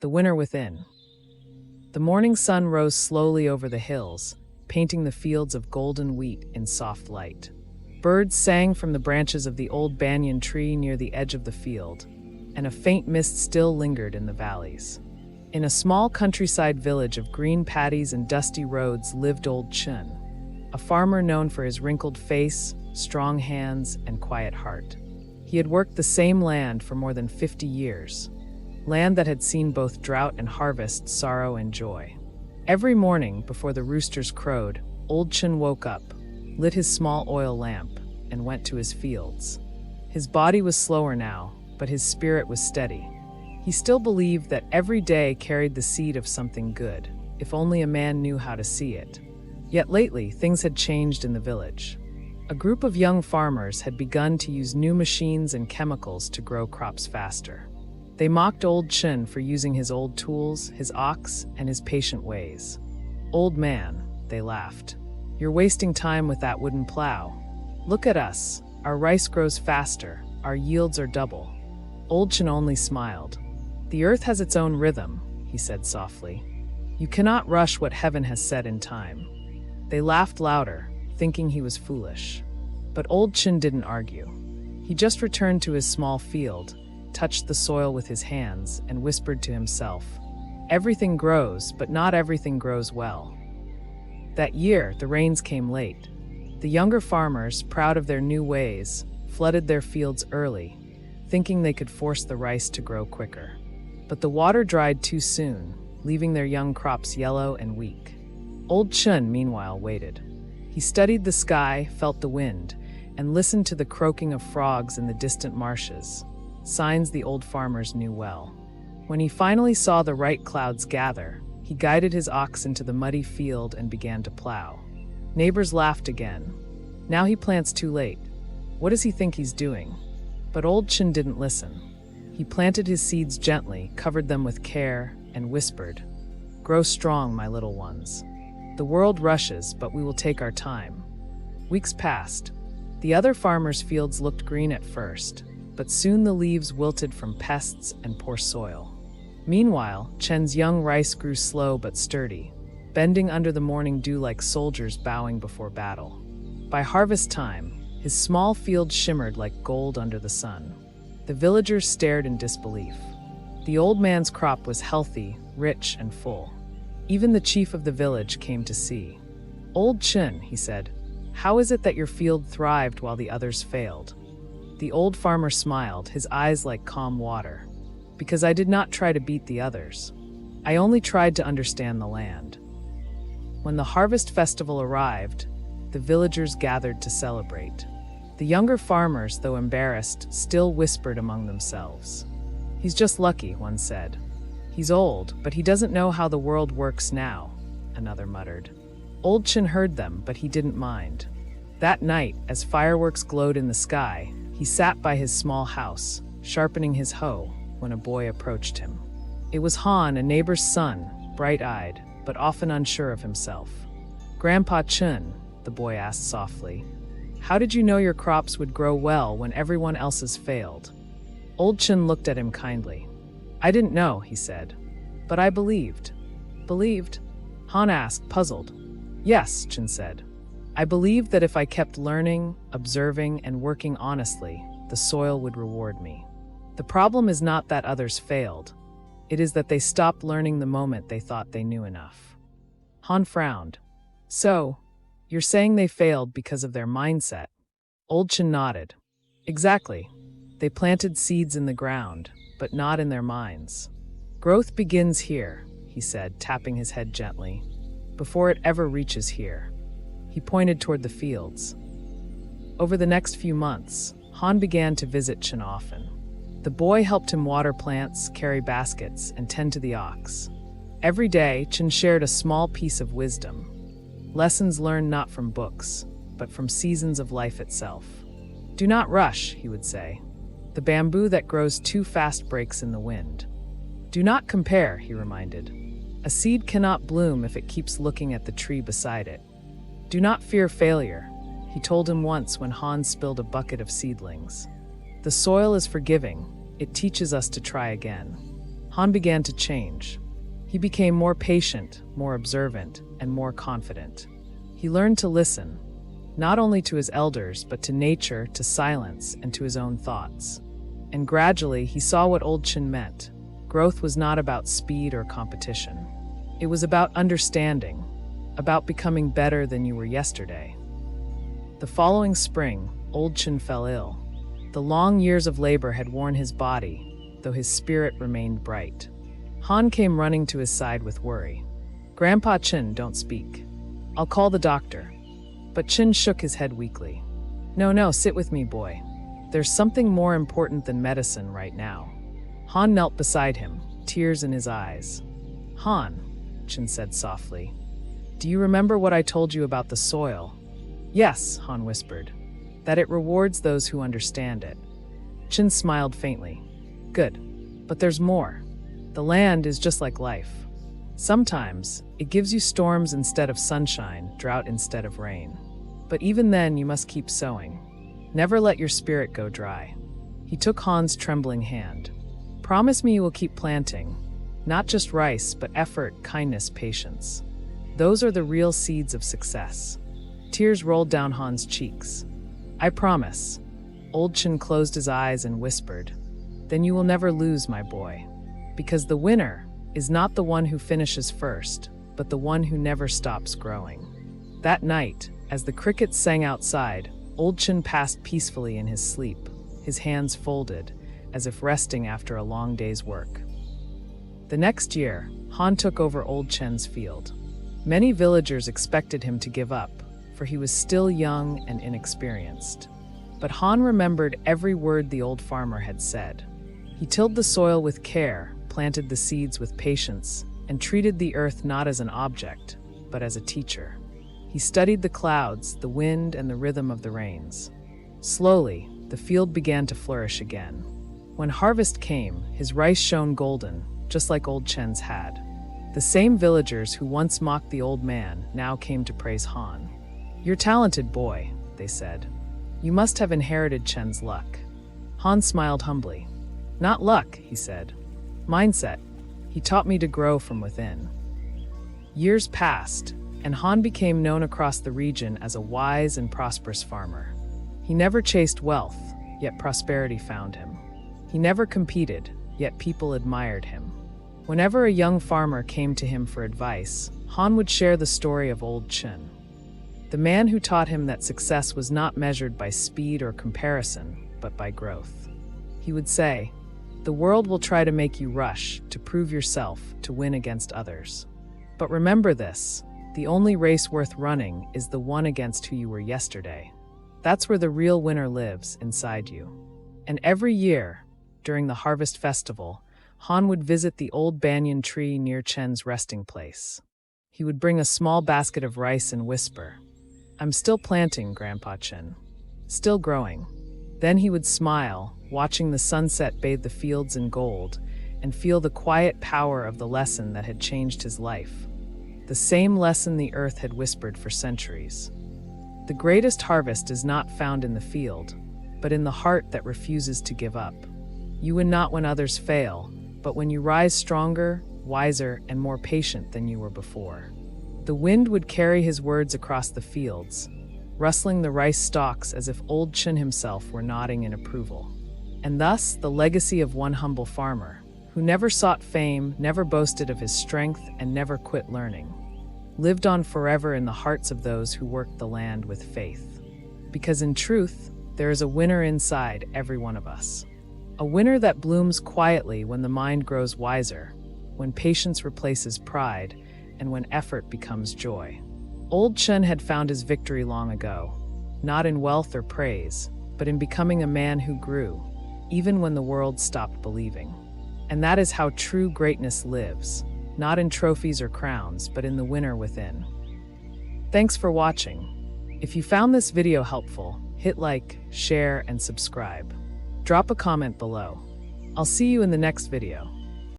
the winter within. The morning sun rose slowly over the hills, painting the fields of golden wheat in soft light. Birds sang from the branches of the old banyan tree near the edge of the field, and a faint mist still lingered in the valleys. In a small countryside village of green paddies and dusty roads lived Old Chun, a farmer known for his wrinkled face, strong hands, and quiet heart. He had worked the same land for more than 50 years, land that had seen both drought and harvest, sorrow and joy. Every morning, before the roosters crowed, Old Chun woke up, lit his small oil lamp, and went to his fields. His body was slower now, but his spirit was steady. He still believed that every day carried the seed of something good, if only a man knew how to see it. Yet lately, things had changed in the village. A group of young farmers had begun to use new machines and chemicals to grow crops faster. They mocked Old Chun for using his old tools, his ox, and his patient ways. "Old man," they laughed, "you're wasting time with that wooden plow. Look at us. Our rice grows faster. Our yields are double." Old Chun only smiled. "The earth has its own rhythm," he said softly. "You cannot rush what heaven has set in time." They laughed louder, thinking he was foolish. But Old Chun didn't argue. He just returned to his small field, touched the soil with his hands, and whispered to himself, "Everything grows, but not everything grows well." That year, the rains came late. The younger farmers, proud of their new ways, flooded their fields early, thinking they could force the rice to grow quicker. But the water dried too soon, leaving their young crops yellow and weak. Old Chun, meanwhile, waited. He studied the sky, felt the wind, and listened to the croaking of frogs in the distant marshes, signs the old farmers knew well. When he finally saw the right clouds gather, he guided his ox into the muddy field and began to plow. Neighbors laughed again. Now he plants too late. What does he think he's doing? But Old Chun didn't listen. He planted his seeds gently, covered them with care, and whispered, "Grow strong, my little ones. The world rushes, but we will take our time." Weeks passed. The other farmers' fields looked green at first, but soon the leaves wilted from pests and poor soil. Meanwhile, Chen's young rice grew slow but sturdy, bending under the morning dew like soldiers bowing before battle. By harvest time, his small field shimmered like gold under the sun. The villagers stared in disbelief. The old man's crop was healthy, rich, and full. Even the chief of the village came to see. "Old Chun," he said, "how is it that your field thrived while the others failed?" The old farmer smiled, his eyes like calm water. "Because I did not try to beat the others. I only tried to understand the land." When the harvest festival arrived, the villagers gathered to celebrate. The younger farmers, though embarrassed, still whispered among themselves. "He's just lucky," one said. "He's old, but he doesn't know how the world works now," another muttered. Old Chun heard them, but he didn't mind. That night, as fireworks glowed in the sky, he sat by his small house, sharpening his hoe, when a boy approached him. It was Han, a neighbor's son, bright-eyed, but often unsure of himself. "Grandpa Chun," the boy asked softly, "how did you know your crops would grow well when everyone else's failed?" Old Chun looked at him kindly. "I didn't know," he said, "but I believed." "Believed?" Han asked, puzzled. "Yes," Chun said. "I believed that if I kept learning, observing, and working honestly, the soil would reward me. The problem is not that others failed. It is that they stopped learning the moment they thought they knew enough." Han frowned. "So, you're saying they failed because of their mindset?" Old Chun nodded. "Exactly. They planted seeds in the ground, but not in their minds. Growth begins here," he said, tapping his head gently, "before it ever reaches here." He pointed toward the fields. Over the next few months, Han began to visit Chun often. The boy helped him water plants, carry baskets, and tend to the ox. Every day, Chun shared a small piece of wisdom. Lessons learned not from books, but from seasons of life itself. "Do not rush," he would say. "The bamboo that grows too fast breaks in the wind." "Do not compare," he reminded. "A seed cannot bloom if it keeps looking at the tree beside it." "Do not fear failure," he told him once when Han spilled a bucket of seedlings. "The soil is forgiving. It teaches us to try again." Han began to change. He became more patient, more observant, and more confident. He learned to listen, not only to his elders, but to nature, to silence, and to his own thoughts. And gradually, he saw what Old Chen meant. Growth was not about speed or competition. It was about understanding, about becoming better than you were yesterday. The following spring, Old Chen fell ill. The long years of labor had worn his body, though his spirit remained bright. Han came running to his side with worry. "Grandpa Chen, don't speak. I'll call the doctor." But Chen shook his head weakly. No, sit with me, boy. There's something more important than medicine right now." Han knelt beside him, tears in his eyes. "Han," Chen said softly, "do you remember what I told you about the soil?" "Yes," Han whispered, "that it rewards those who understand it." Chen smiled faintly. "Good. But there's more. The land is just like life. Sometimes, it gives you storms instead of sunshine, drought instead of rain. But even then, you must keep sowing. Never let your spirit go dry." He took Han's trembling hand. "Promise me you will keep planting, not just rice, but effort, kindness, patience. Those are the real seeds of success." Tears rolled down Han's cheeks. "I promise." Old Chen closed his eyes and whispered, "Then you will never lose, my boy. Because the winner is not the one who finishes first, but the one who never stops growing." That night, as the crickets sang outside, Old Chen passed peacefully in his sleep, his hands folded, as if resting after a long day's work. The next year, Han took over Old Chen's field. Many villagers expected him to give up, for he was still young and inexperienced. But Han remembered every word the old farmer had said. He tilled the soil with care, planted the seeds with patience, and treated the earth not as an object, but as a teacher. He studied the clouds, the wind, and the rhythm of the rains. Slowly, the field began to flourish again. When harvest came, his rice shone golden, just like Old Chen's had. The same villagers who once mocked the old man now came to praise Han. "You're talented, boy," they said. "You must have inherited Chen's luck." Han smiled humbly. "Not luck," he said. "Mindset. He taught me to grow from within." Years passed, and Han became known across the region as a wise and prosperous farmer. He never chased wealth, yet prosperity found him. He never competed, yet people admired him. Whenever a young farmer came to him for advice, Han would share the story of Old Chen, the man who taught him that success was not measured by speed or comparison, but by growth. He would say, "The world will try to make you rush, to prove yourself, to win against others. But remember this, the only race worth running is the one against who you were yesterday. That's where the real winner lives, inside you." And every year, during the harvest festival, Han would visit the old banyan tree near Chen's resting place. He would bring a small basket of rice and whisper, "I'm still planting, Grandpa Chen. Still growing." Then he would smile, watching the sunset bathe the fields in gold, and feel the quiet power of the lesson that had changed his life. The same lesson the earth had whispered for centuries. The greatest harvest is not found in the field, but in the heart that refuses to give up. You win not when others fail, but when you rise stronger, wiser, and more patient than you were before. The wind would carry his words across the fields, rustling the rice stalks as if Old Chen himself were nodding in approval. And thus, the legacy of one humble farmer, who never sought fame, never boasted of his strength, and never quit learning, lived on forever in the hearts of those who worked the land with faith. Because in truth, there is a winner inside every one of us. A winner that blooms quietly when the mind grows wiser, when patience replaces pride, and when effort becomes joy. Old Chen had found his victory long ago, not in wealth or praise, but in becoming a man who grew, even when the world stopped believing. And that is how true greatness lives, not in trophies or crowns, but in the winner within. Thanks for watching. If you found this video helpful, hit like, share, and subscribe. Drop a comment below. I'll see you in the next video.